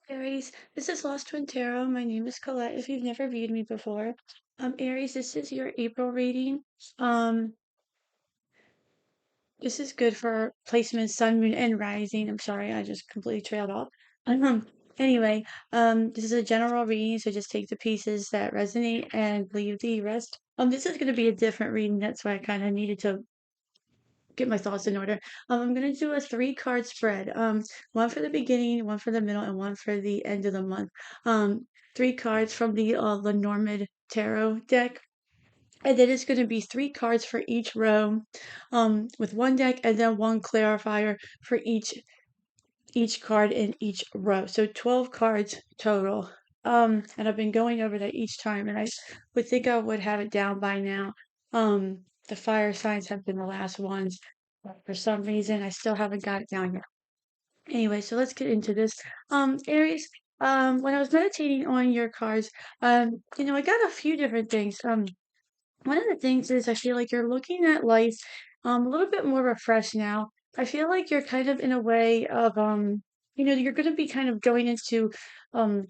Aries, this is Lost Twin Tarot. My name is Colette. If you've never viewed me before, Aries, this is your April reading. Um, this is good for placement, sun, moon, and rising. I'm sorry, I just completely trailed off. Um, anyway, this is a general reading, so just take the pieces that resonate and leave the rest. This is going to be a different reading. That's why I kind of needed to get my thoughts in order. I'm gonna do a three-card spread. One for the beginning, one for the middle, and one for the end of the month. Three cards from the Lenormand Tarot deck. And then it's going to be three cards for each row, with one deck and then one clarifier for each card in each row. So 12 cards total. And I've been going over that each time, and I would think I would have it down by now. The fire signs have been the last ones, but for some reason I still haven't got it down yet. Anyway, so let's get into this. Aries, when I was meditating on your cards, I got a few different things. One of the things is I feel like you're looking at life a little bit more refreshed now. I feel like you're kind of in a way of you're going to be kind of going into um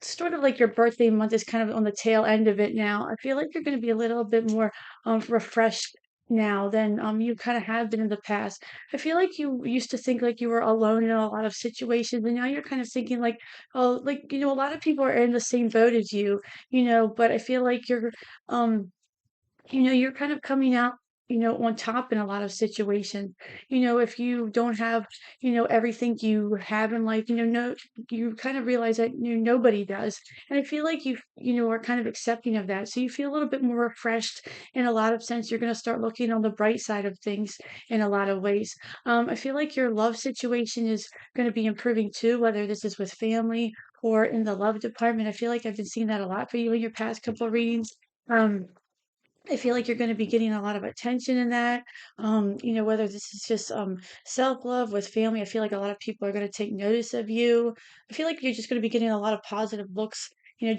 sort of like your birthday month is kind of on the tail end of it now. I feel like you're going to be a little bit more refreshed now than you kind of have been in the past. I feel like you used to think like you were alone in a lot of situations, and now you're kind of thinking like, oh, like a lot of people are in the same boat as you, but I feel like um you're kind of coming out, on top in a lot of situations. If you don't have, everything you have in life, no, you kind of realize that nobody does. And I feel like are kind of accepting of that. So you feel a little bit more refreshed in a lot of sense. You're going to start looking on the bright side of things in a lot of ways. I feel like your love situation is going to be improving too, whether this is with family or in the love department. I feel like I've been seeing that a lot for you in your past couple of readings. Um, I feel like you're going to be getting a lot of attention in that. Whether this is just self-love with family, I feel like a lot of people are going to take notice of you. I feel like you're just going to be getting a lot of positive looks, when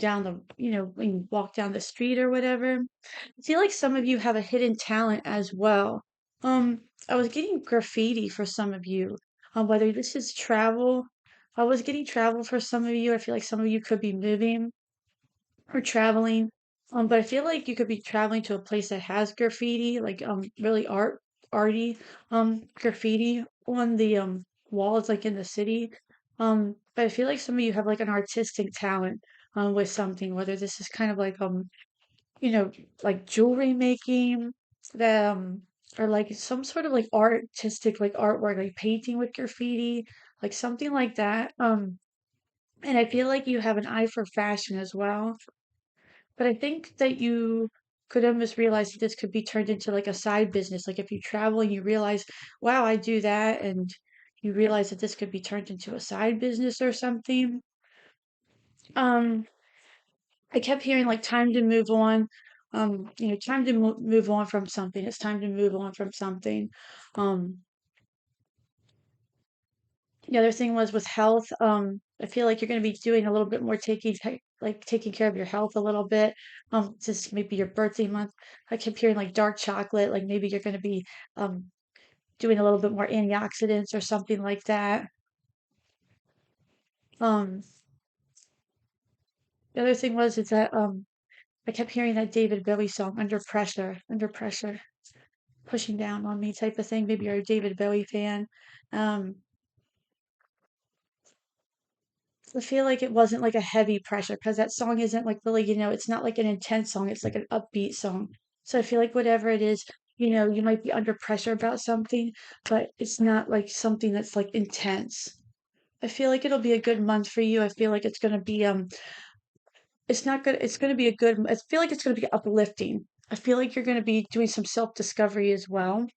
you walk down the street or whatever. I feel like some of you have a hidden talent as well. I was getting graffiti for some of you. Whether this is travel, I was getting travel for some of you. I feel like some of you could be moving or traveling. But I feel like you could be traveling to a place that has graffiti, like really arty graffiti on the walls, like in the city. But I feel like some of you have like an artistic talent with something, whether this is kind of like you know, like jewelry making, the or like some sort of like artistic like artwork, like painting with graffiti, like something like that. And I feel like you have an eye for fashion as well. But I think that you could almost realize that this could be turned into like a side business. Like if you travel and you realize, wow, I do that, and you realize that this could be turned into a side business or something. Um, I kept hearing like time to move on. Time to move on from something. It's time to move on from something. Um, the other thing was with health. I feel like you're going to be doing a little bit more taking care of your health a little bit. Just maybe your birthday month. I kept hearing like dark chocolate, like maybe you're going to be um doing a little bit more antioxidants or something like that. Um, the other thing was is that I kept hearing that David Bowie song, Under Pressure, pushing down on me type of thing. Maybe you're a David Bowie fan. Um, I feel like it wasn't like a heavy pressure because that song isn't like really, it's not like an intense song. It's like an upbeat song. So I feel like whatever it is, you might be under pressure about something, but it's not like something that's like intense. I feel like it'll be a good month for you. I feel like it's gonna be it's not good. It's gonna be a good. I feel like it's gonna be uplifting. I feel like you're gonna be doing some self-discovery as well.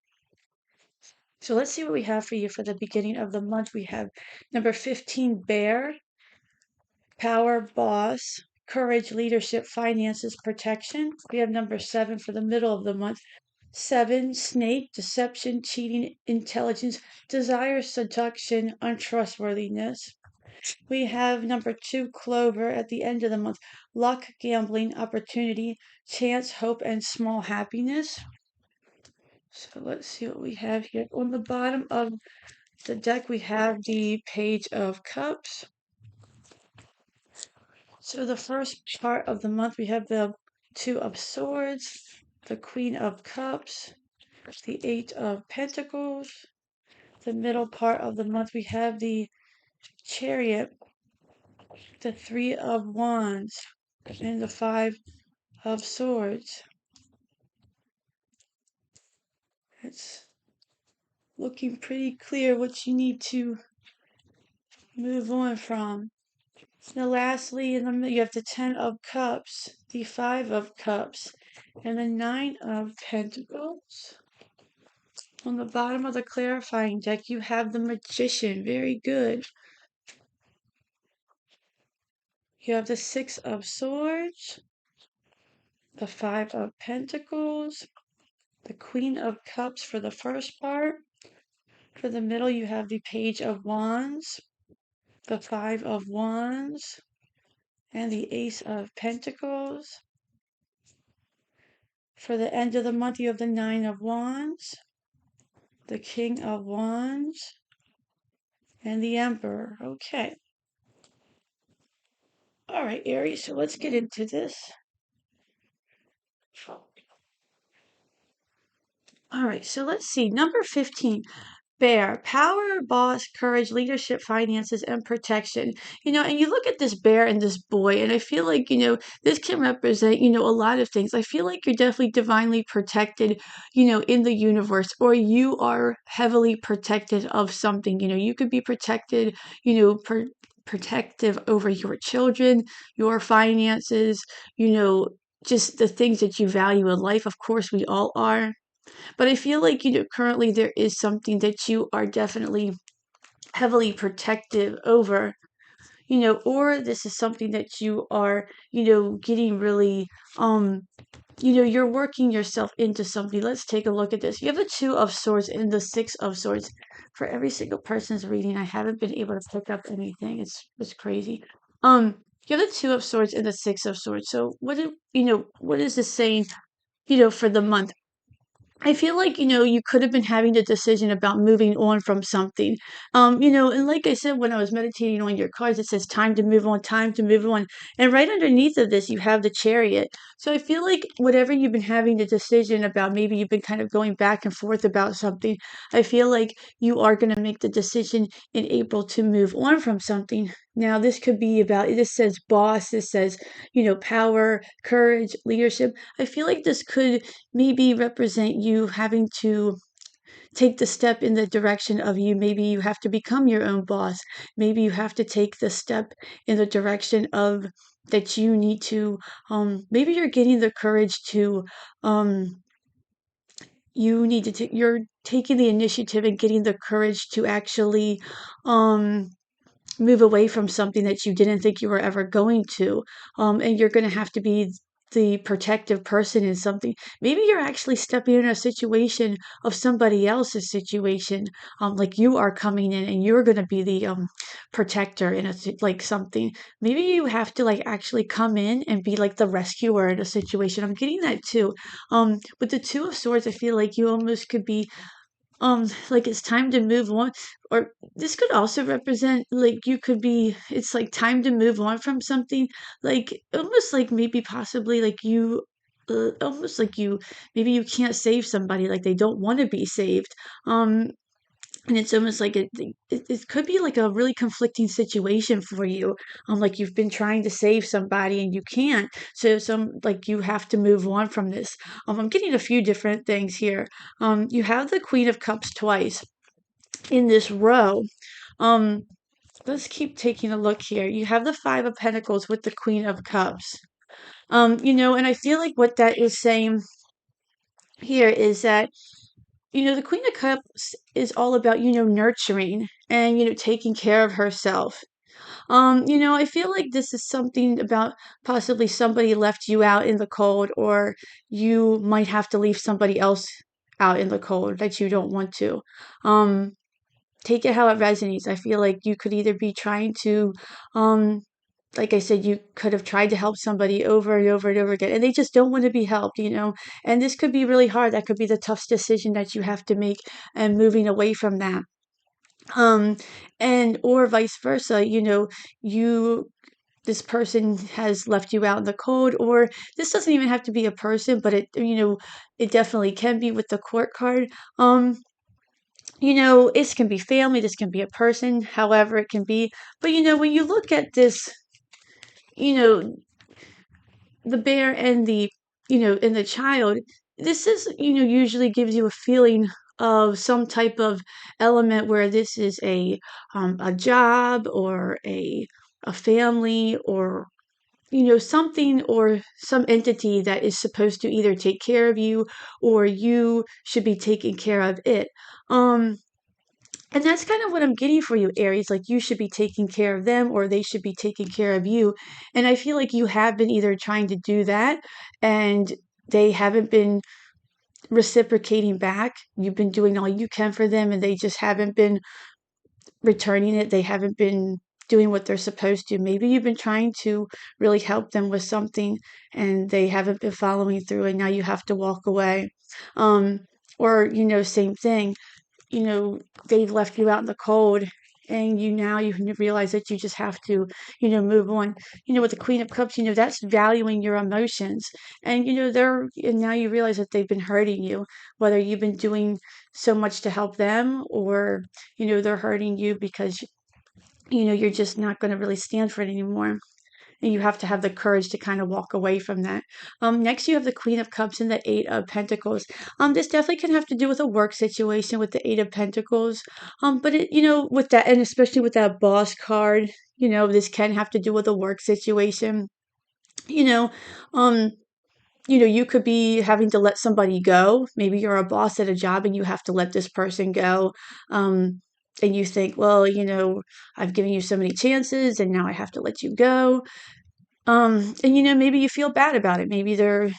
So let's see what we have for you for the beginning of the month. We have number 15, Bear. Power, boss, courage, leadership, finances, protection. We have number 7 for the middle of the month. 7, snake, deception, cheating, intelligence, desire, seduction, untrustworthiness. We have number 2, clover, at the end of the month. Luck, gambling, opportunity, chance, hope, and small happiness. So let's see what we have here. On the bottom of the deck, we have the Page of Cups. So the first part of the month, we have the Two of Swords, the Queen of Cups, the Eight of Pentacles. The middle part of the month, we have the Chariot, the Three of Wands, and the Five of Swords. It's looking pretty clear what you need to move on from. Now, lastly, in the middle, you have the Ten of Cups, the Five of Cups, and the Nine of Pentacles. On the bottom of the clarifying deck, you have the Magician. Very good. You have the Six of Swords, the Five of Pentacles, the Queen of Cups for the first part. For the middle, you have the Page of Wands, the Five of Wands, and the Ace of Pentacles. For the end of the month, you have the Nine of Wands, the King of Wands, and the Emperor. Okay. All right, Aries, so let's get into this. All right, so let's see. Number 15. Bear, power, boss, courage, leadership, finances, and protection. And you look at this bear and this boy, and I feel like, this can represent, a lot of things. I feel like you're definitely divinely protected, in the universe, or you are heavily protected of something. You could be protected, protective over your children, your finances, just the things that you value in life. Of course, we all are. But I feel like, currently there is something that you are definitely heavily protective over, or this is something that you are, getting really, you're working yourself into something. Let's take a look at this. You have the Two of Swords and the Six of Swords. For every single person's reading, I haven't been able to pick up anything. It's crazy. You have the Two of Swords and the Six of Swords. So what is this saying, for the month? I feel like, you could have been having the decision about moving on from something. And like I said, when I was meditating on your cards, it says time to move on, time to move on. And right underneath of this, you have the Chariot. So I feel like whatever you've been having the decision about, maybe you've been kind of going back and forth about something. I feel like you are going to make the decision in April to move on from something. Now, this could be about, this says boss, this says, power, courage, leadership. I feel like this could maybe represent you having to take the step in the direction of you. Maybe you have to become your own boss. Maybe you have to take the step in the direction of that you need to, maybe you're getting the courage to, you need to take, you're taking the initiative and getting the courage to actually, move away from something that you didn't think you were ever going to. And you're going to have to be the protective person in something. Maybe you're actually stepping in a situation of somebody else's situation. Like you are coming in and you're going to be the protector in like something. Maybe you have to like actually come in and be like the rescuer in a situation. I'm getting that too. With the Two of Swords, I feel like you almost could be like it's time to move on, or this could also represent like you could be, it's like time to move on from something, like almost like maybe possibly like you almost like you, maybe you can't save somebody, like they don't want to be saved. And it's almost like it could be like a really conflicting situation for you. Like you've been trying to save somebody and you can't. So like you have to move on from this. I'm getting a few different things here. You have the Queen of Cups twice in this row. Um, let's keep taking a look here. You have the Five of Pentacles with the Queen of Cups. And I feel like what that is saying here is that the Queen of Cups is all about, nurturing and, taking care of herself. I feel like this is something about possibly somebody left you out in the cold, or you might have to leave somebody else out in the cold that you don't want to. Um, take it how it resonates. I feel like you could either be trying to, um, like I said, you could have tried to help somebody over and over and over again, and they just don't want to be helped. And this could be really hard. That could be the toughest decision that you have to make, and moving away from that. Um, and or vice versa, you this person has left you out in the cold, or this doesn't even have to be a person, but it definitely can be with the court card. This can be family, this can be a person, however it can be. But when you look at this, you know, the bear and the child, this is, usually gives you a feeling of some type of element where this is a job or a family, or something or some entity that is supposed to either take care of you, or you should be taking care of it. Um, and that's kind of what I'm getting for you, Aries. Like, you should be taking care of them, or they should be taking care of you. And I feel like you have been either trying to do that, and they haven't been reciprocating back. You've been doing all you can for them, and they just haven't been returning it. They haven't been doing what they're supposed to. Maybe you've been trying to really help them with something, and they haven't been following through, and now you have to walk away. Um, or, same thing, they've left you out in the cold, and you realize that you just have to, move on. With the Queen of Cups, that's valuing your emotions. And, and now you realize that they've been hurting you, whether you've been doing so much to help them, or, they're hurting you because, you're just not going to really stand for it anymore. And you have to have the courage to kind of walk away from that. Next, you have the Queen of Cups and the Eight of Pentacles. This definitely can have to do with a work situation with the Eight of Pentacles. But with that, and especially with that Boss card, this can have to do with a work situation. You know, um, you could be having to let somebody go. Maybe you're a boss at a job and you have to let this person go. And you think, well, I've given you so many chances and now I have to let you go. And maybe you feel bad about it. Maybe their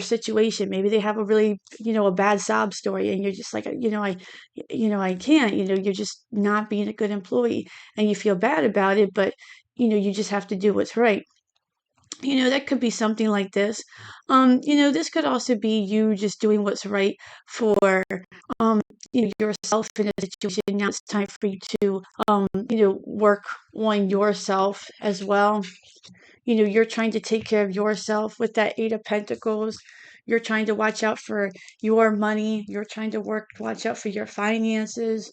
situation. Maybe they have a really, a bad sob story, and you're just like, I can't. You're just not being a good employee, and you feel bad about it. But you just have to do what's right. That could be something like this. This could also be you just doing what's right for yourself in a situation. Now it's time for you to work on yourself as well. You're trying to take care of yourself with that Eight of Pentacles. You're trying to watch out for your money. You're trying to watch out for your finances.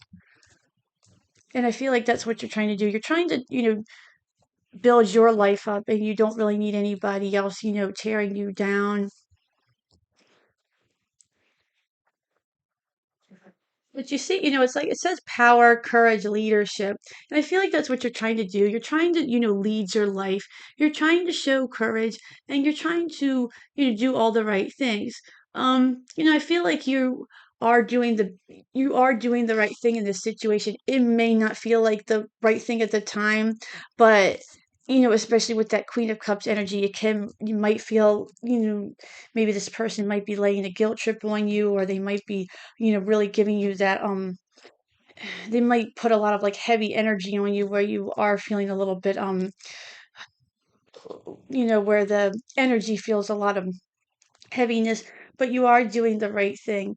And I feel like that's what you're trying to do. You're trying to, build your life up, and you don't really need anybody else, tearing you down. But you see, it's like it says power, courage, leadership. And I feel like that's what you're trying to do. You're trying to, lead your life. You're trying to show courage, and you're trying to, do all the right things. I feel like are doing the you are doing the right thing in this situation. It may not feel like the right thing at the time, but especially with that Queen of Cups energy, you might feel, maybe this person might be laying a guilt trip on you, or they might be really giving you that they might put a lot of like heavy energy on you, where you are feeling a little bit where the energy feels a lot of heaviness, but you are doing the right thing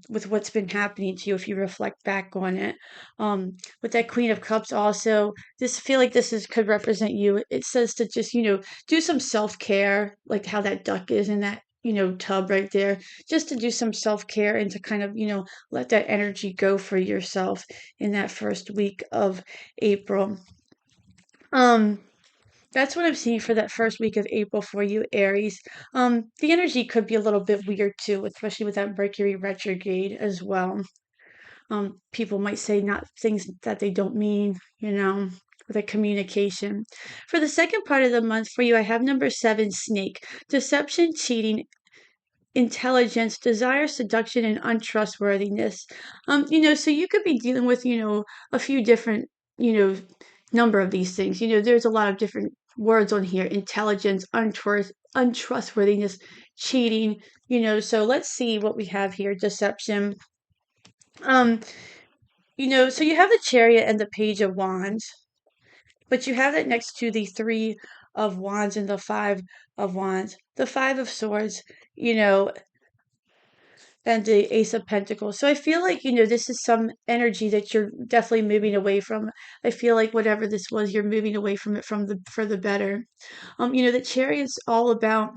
with what's been happening to you if you reflect back on it. With that Queen of Cups, also, this feel like this is could represent you. It says to just do some self care, like how that duck is in that tub right there, just to do some self care and to kind of let that energy go for yourself in that first week of April. Um, that's what I'm seeing for that first week of April for you, Aries. The energy could be a little bit weird too, especially with that Mercury retrograde as well. People might say not things that they don't mean, with a communication. For the second part of the month for you, I have number 7, snake. Deception, cheating, intelligence, desire, seduction, and untrustworthiness. So you could be dealing with, a few different, you know, number of these things. There's a lot of different words on here: intelligence, untrustworthiness, cheating. So let's see what we have here: deception. Um, so you have the Chariot and the Page of Wands, but you have it next to the Three of Wands and the Five of Wands. The Five of Swords, you know, and the Ace of Pentacles. So I feel like, this is some energy that you're definitely moving away from. I feel like whatever this was, you're moving away from it for the better. The Chariot's all about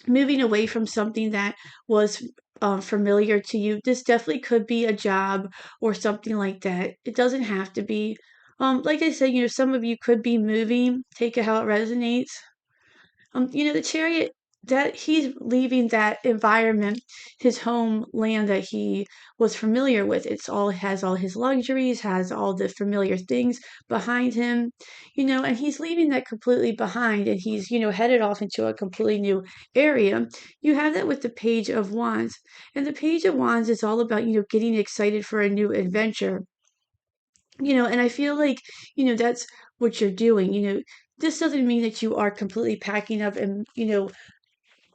moving away from something that was familiar to you. This definitely could be a job or something like that. It doesn't have to be. Like I said, some of you could be moving. Take it how it resonates. The chariot, that he's leaving that environment, his homeland that he was familiar with. It's all has all his luxuries, has all the familiar things behind him, and he's leaving that completely behind, and he's headed off into a completely new area. You have that with the Page of Wands, and the Page of Wands is all about getting excited for a new adventure. And I feel like, that's what you're doing. This doesn't mean that you are completely packing up and,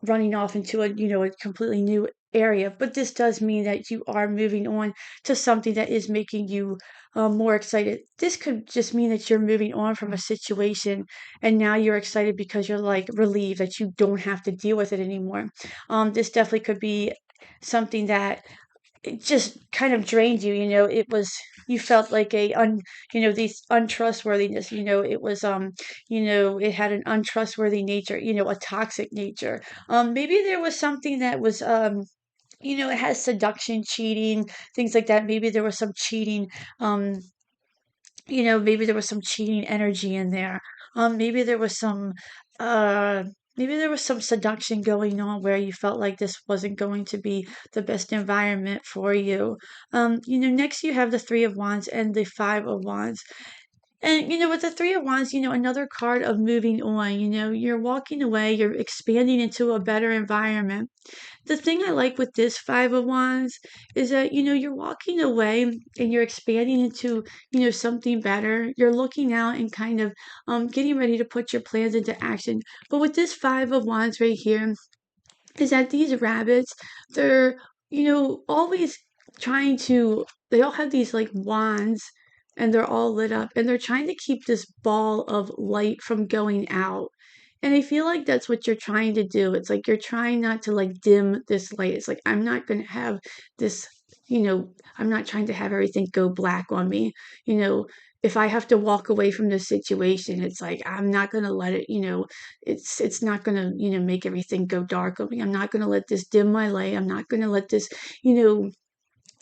running off into a completely new area, but this does mean that you are moving on to something that is making you more excited. This could just mean that you're moving on from a situation and now you're excited because you're like relieved that you don't have to deal with it anymore. This definitely could be something that it just kind of drained you. It was, you felt like these untrustworthiness. It was it had an untrustworthy nature, a toxic nature. Maybe there was something that was it has seduction, cheating, things like that. Maybe there was some cheating. Maybe there was some cheating energy in there. Maybe there was some uh maybe there was some seduction going on where you felt like this wasn't going to be the best environment for you. Next you have the Three of Wands and the Five of Wands. And with the Three of Wands, another card of moving on. You're walking away, you're expanding into a better environment. The thing I like with this Five of Wands is that, you're walking away and you're expanding into, something better. You're looking out and kind of getting ready to put your plans into action. But with this Five of Wands right here, is that these rabbits, they're, always trying to, they all have these like wands and they're all lit up and they're trying to keep this ball of light from going out. And I feel like that's what you're trying to do. It's like you're trying not to like dim this light. It's like, I'm not going to have this, I'm not trying to have everything go black on me. You know, if I have to walk away from this situation, it's like, I'm not going to let it, it's not going to, make everything go dark on me. I'm not going to let this dim my light. I'm not going to let this, you know,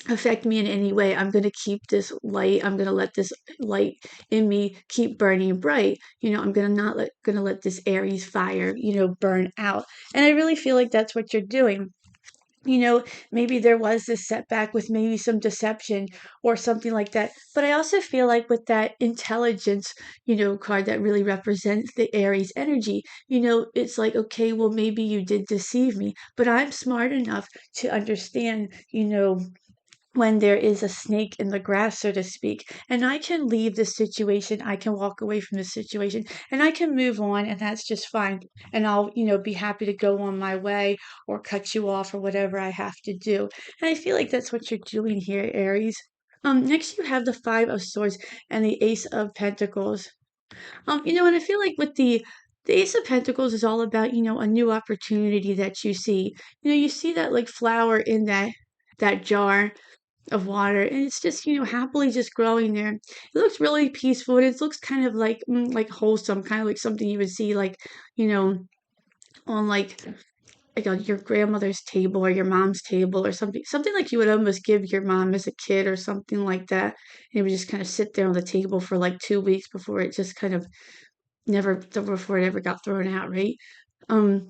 affect me in any way. I'm going to keep this light. I'm going to let this light in me keep burning bright. I'm going to not let going to let this Aries fire, burn out. And I really feel like that's what you're doing. Maybe there was this setback with maybe some deception or something like that. But I also feel like with that intelligence, card that really represents the Aries energy, it's like, okay, well, maybe you did deceive me, but I'm smart enough to understand, when there is a snake in the grass, so to speak. And I can leave this situation, I can walk away from this situation, and I can move on, and that's just fine. And I'll, be happy to go on my way or cut you off or whatever I have to do. And I feel like that's what you're doing here, Aries. Next you have the Five of Swords and the Ace of Pentacles. And I feel like with the Ace of Pentacles is all about, a new opportunity that you see. You see that like flower in that jar of water, and it's just happily just growing there. It looks really peaceful, and it looks kind of like wholesome, kind of like something you would see like you know on like on your grandmother's table or your mom's table or something like you would almost give your mom as a kid or something like that. And it would just kind of sit there on the table for like 2 weeks before it just kind of never before it ever got thrown out, right? um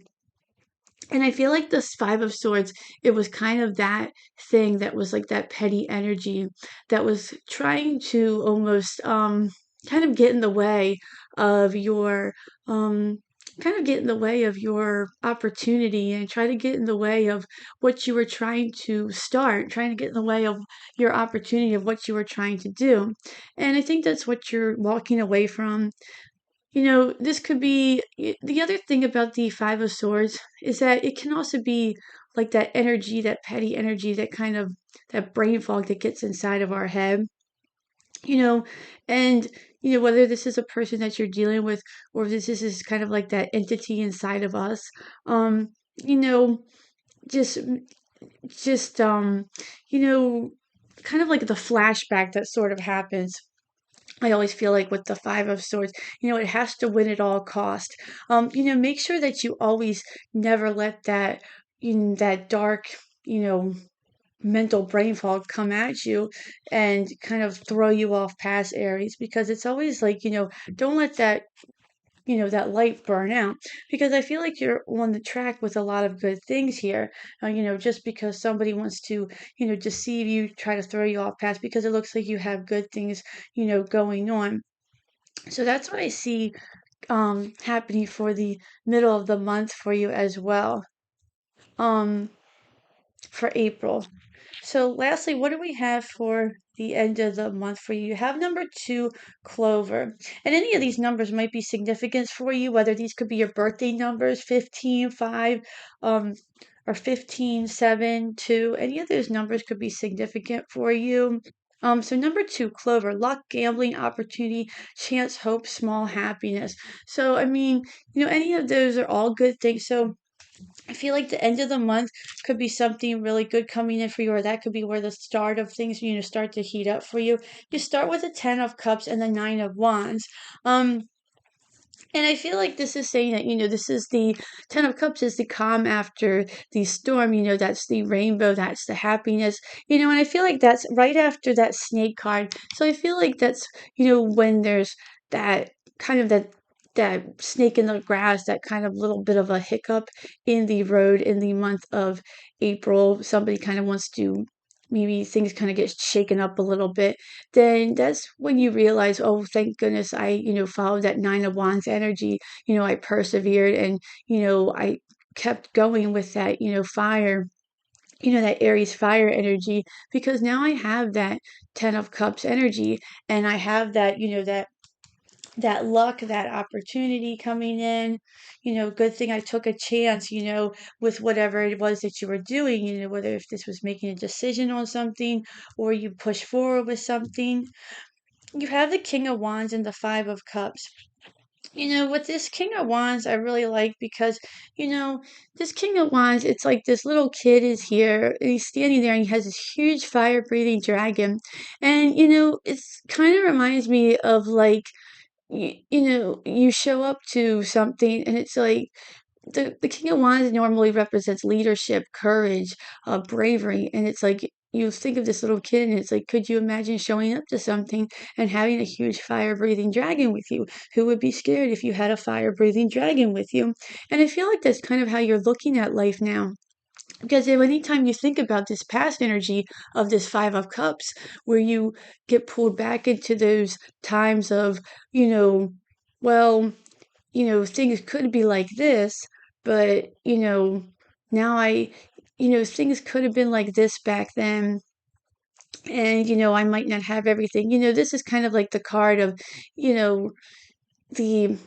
and I feel like this Five of Swords, it was kind of that thing that was like that petty energy that was trying to almost kind of get in the way of your um kind of get in the way of your opportunity and try to get in the way of what you were trying to start, trying to get in the way of your opportunity of what you were trying to do. And I think that's what you're walking away from. This could be the other thing about the Five of Swords is that it can also be like that energy, that petty energy, that kind of that brain fog that gets inside of our head, you know, and whether this is a person that you're dealing with or if this is kind of like that entity inside of us, um, you know, just just you know, kind of like the flashback that sort of happens. I always feel like with the Five of Swords, it has to win at all cost. Make sure that you always never let that dark, you know, mental brain fog come at you and kind of throw you off past Aries, because it's always like, don't let that light burn out, because I feel like you're on the track with a lot of good things here. Just because somebody wants to, deceive you, try to throw you off path, because it looks like you have good things, going on. So that's what I see happening for the middle of the month for you as well. Um, for April. So lastly, what do we have for the end of the month for you? You have number two, Clover. And any of these numbers might be significant for you, whether these could be your birthday numbers, 15, 5, or 15, 7, 2. Any of those numbers could be significant for you. So number two, Clover, luck, gambling, opportunity, chance, hope, small happiness. So, I mean, any of those are all good things. So I feel like the end of the month could be something really good coming in for you, or that could be where the start of things, start to heat up for you. You start with the Ten of Cups and the Nine of Wands. Um, and I feel like this is saying that, this is the Ten of Cups is the calm after the storm, that's the rainbow, that's the happiness, and I feel like that's right after that snake card. So I feel like that's, when there's that kind of that snake in the grass, that kind of little bit of a hiccup in the road in the month of April. Somebody kind of wants to, maybe things kind of get shaken up a little bit, then that's when you realize, oh, thank goodness I, followed that Nine of Wands energy. I persevered, and, I kept going with that, fire, that Aries fire energy, because now I have that Ten of Cups energy, and I have that, that luck, that opportunity coming in. Good thing I took a chance, with whatever it was that you were doing, whether if this was making a decision on something, or you push forward with something. You have the King of Wands and the Five of Cups. With this King of Wands, I really like, because, this King of Wands, it's like this little kid is here, and he's standing there, and he has this huge fire breathing dragon. And, it's kind of reminds me of like, you show up to something, and it's like, the King of Wands normally represents leadership, courage, bravery, and it's like you think of this little kid, and it's like, could you imagine showing up to something and having a huge fire-breathing dragon with you? Who would be scared if you had a fire-breathing dragon with you? And I feel like that's kind of how you're looking at life now. Because anytime you think about this past energy of this Five of Cups, where you get pulled back into those times of, well, things could be like this, but, now things could have been like this back then. And, I might not have everything. This is kind of like the card of, you know, the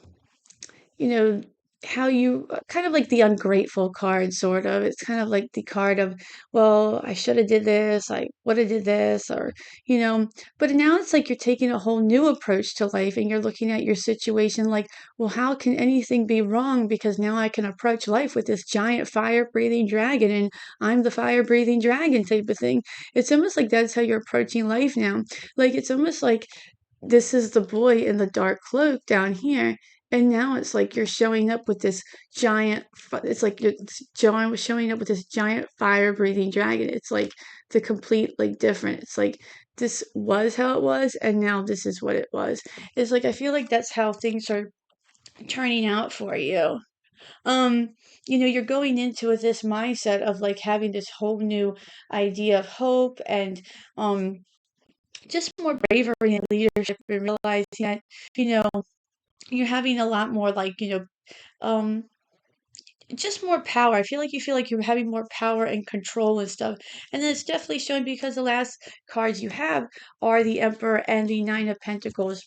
you know, how you kind of like the ungrateful card, sort of. It's kind of like the card of, well, I should have did this, I would have did this, or, you know, but now it's like you're taking a whole new approach to life, and you're looking at your situation like, well, how can anything be wrong? Because now I can approach life with this giant fire breathing dragon, and I'm the fire breathing dragon type of thing. It's almost like that's how you're approaching life now. Like, it's almost like this is the boy in the dark cloak down here, and now it's like you're showing up with this it's like John was showing up with this giant fire breathing dragon. It's like the complete, like, different. It's like this was how it was, and now this is what it was. It's like I feel like that's how things are turning out for you. Um, you're going into with this mindset of like having this whole new idea of hope, and just more bravery and leadership, and realizing that, you know, you're having a lot more, like, um just more power. I feel like you're having more power and control and stuff. And then it's definitely showing, because the last cards you have are the Emperor and the Nine of Pentacles.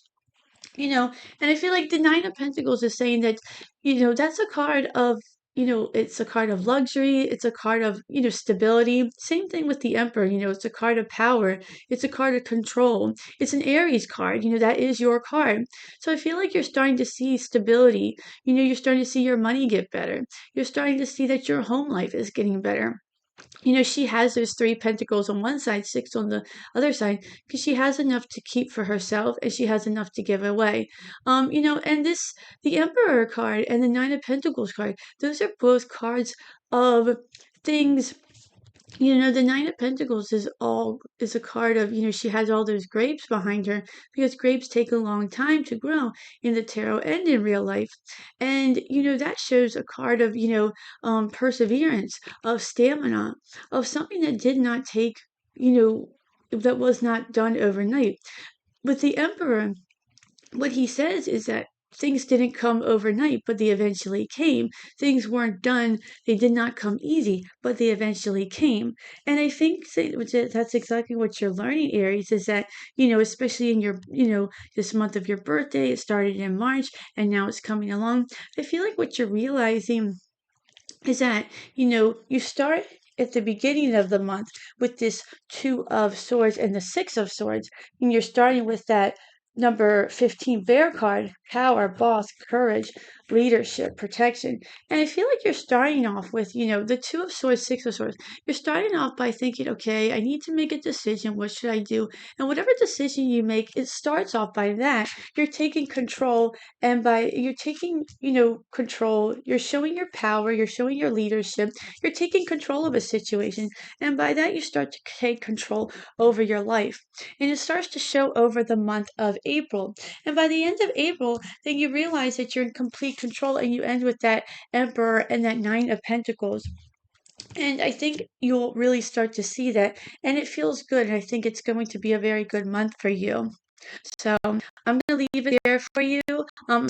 And I feel like the Nine of Pentacles is saying that, that's a card of, it's a card of luxury, it's a card of, stability. Same thing with the Emperor, it's a card of power, it's a card of control. It's an Aries card, that is your card. So I feel like you're starting to see stability, you're starting to see your money get better. You're starting to see that your home life is getting better. she has those three pentacles on one side, six on the other side, because she has enough to keep for herself and she has enough to give away. And the Emperor card and the Nine of Pentacles card, those are both cards of things. The Nine of Pentacles is a card of, she has all those grapes behind her, because grapes take a long time to grow in the tarot and in real life. And that shows a card of, perseverance, of stamina, of something that did not take, that was not done overnight. With the Emperor, what he says is that things didn't come overnight, but they eventually came. Things weren't done, they did not come easy, but they eventually came. And I think that's exactly what you're learning, Aries, is that, especially in your, this month of your birthday, it started in March and now it's coming along. I feel like what you're realizing is that, you start at the beginning of the month with this Two of Swords and the Six of Swords, and you're starting with that number 15 bear card: power, boss, courage, leadership, protection. And I feel like you're starting off with, the Two of Swords, Six of Swords. You're starting off by thinking, okay, I need to make a decision. What should I do? And whatever decision you make, it starts off by that. You're taking control, and by you're taking, control, you're showing your power, you're showing your leadership, you're taking control of a situation. And by that, you start to take control over your life. And it starts to show over the month of April. And by the end of April, then you realize that you're in complete control, and you end with that Emperor and that Nine of Pentacles. And I think you'll really start to see that. And it feels good. And I think it's going to be a very good month for you. So I'm going to leave it there for you.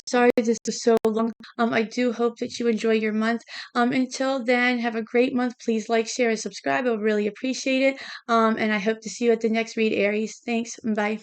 Sorry this was so long. I do hope that you enjoy your month. Until then, have a great month. Please like, share, and subscribe. I would really appreciate it. And I hope to see you at the next read, Aries. Thanks. Bye.